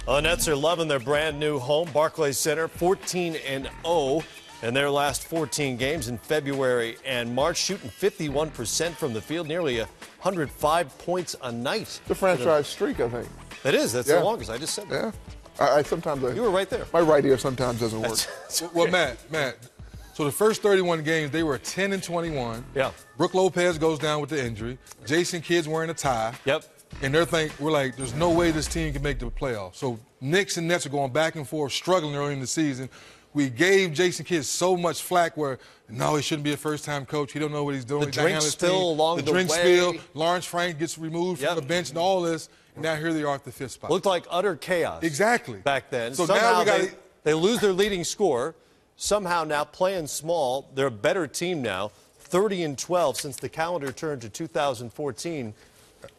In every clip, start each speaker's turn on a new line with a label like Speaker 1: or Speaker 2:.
Speaker 1: The Nets are loving their brand new home, Barclays Center, 14-0 in their last 14 games in February and March, shooting 51% from the field, nearly 105 points a night.
Speaker 2: The franchise streak, I think.
Speaker 1: It is. That's the longest. I just said that.
Speaker 2: Yeah. Sometimes
Speaker 1: you were right there.
Speaker 2: My right ear sometimes doesn't work.
Speaker 3: Well, Matt. So the first 31 games, they were 10-21.
Speaker 1: Yeah.
Speaker 3: Brooke Lopez goes down with the injury. Jason Kidd's wearing a tie.
Speaker 1: Yep.
Speaker 3: And we're like, there's no way this team can make the playoffs. So Knicks and Nets are going back and forth, struggling early in the season. We gave Jason Kidd so much flack where, no, he shouldn't be a first-time coach. He don't know what he's doing.
Speaker 1: The drink spill along the way.
Speaker 3: The drink spill. Lawrence Frank gets removed from the bench and all this. And now here they are at the fifth spot.
Speaker 1: Looked like utter chaos.
Speaker 3: Exactly.
Speaker 1: Back then.
Speaker 3: So
Speaker 1: somehow
Speaker 3: now
Speaker 1: they lose their leading scorer. Somehow now playing small. They're a better team now. 30-12 since the calendar turned to 2014.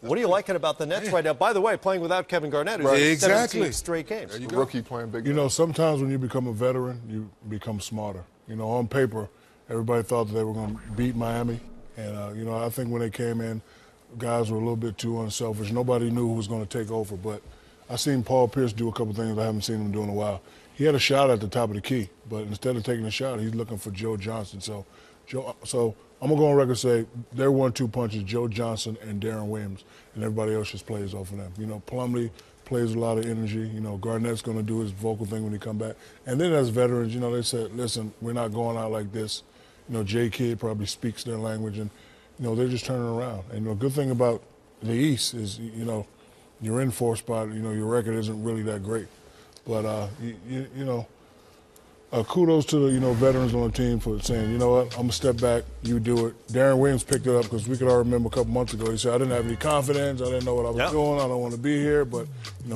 Speaker 1: What are you liking about the Nets right now? By the way, playing without Kevin Garnett, who's 17 straight games.
Speaker 2: The rookie playing big.
Speaker 4: You know, sometimes when you become a veteran, you become smarter. You know, on paper, everybody thought that they were going to beat Miami. And, you know, I think when they came in, guys were a little bit too unselfish. Nobody knew who was going to take over. But I seen Paul Pierce do a couple things I haven't seen him do in a while. He had a shot at the top of the key, but instead of taking a shot, he's looking for Joe Johnson. So I'm going to go on record and say their 1-2 punches, Joe Johnson and Darren Williams, and everybody else just plays off of them. You know, Plumlee plays a lot of energy. You know, Garnett's going to do his vocal thing when he come back. And then as veterans, you know, they said, listen, we're not going out like this. You know, J. Kidd probably speaks their language, and, you know, they're just turning around. And the good thing about the East is, you know, you're in 4th spot. You know, your record isn't really that great. But, you know, kudos to the, veterans on the team for saying, you know what, I'm going to step back, you do it. Darren Williams picked it up because we could all remember a couple months ago, he said, I didn't have any confidence, I didn't know what I was doing, I don't want to be here, but,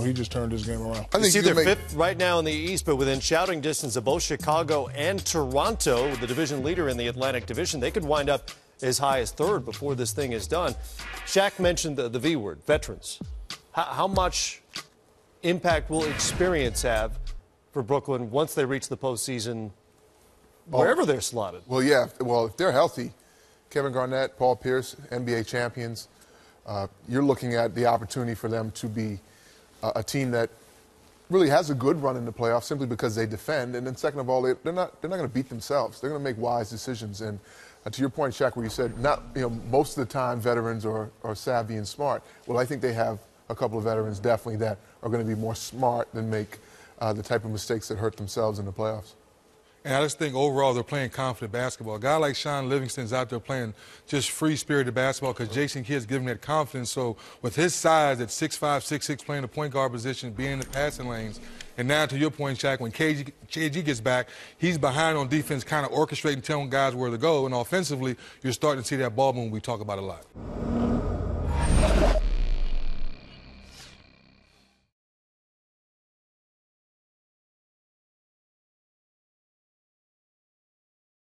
Speaker 4: he just turned his game around.
Speaker 1: I think they're fifth right now in the East, but within shouting distance of both Chicago and Toronto, the division leader in the Atlantic Division. They could wind up as high as 3rd before this thing is done. Shaq mentioned the V word, veterans. How much impact will experience have for Brooklyn once they reach the postseason, wherever they're slotted?
Speaker 2: Well, yeah. Well, if they're healthy, Kevin Garnett, Paul Pierce, NBA champions, you're looking at the opportunity for them to be a team that really has a good run in the playoffs simply because they defend. And then second of all, they're not going to beat themselves. They're going to make wise decisions. And to your point, Shaq, where you said most of the time veterans are savvy and smart. Well, I think they have a couple of veterans definitely that are going to be more smart than make the type of mistakes that hurt themselves in the playoffs.
Speaker 3: And I just think overall they're playing confident basketball. A guy like Sean Livingston's out there playing just free-spirited basketball because Jason Kidd's giving that confidence. So with his size at 6'5", 6'6", playing the point guard position, being in the passing lanes, and now to your point, Shaq, when KG gets back, he's behind on defense, kind of orchestrating, telling guys where to go. And offensively, you're starting to see that ball movement we talk about a lot.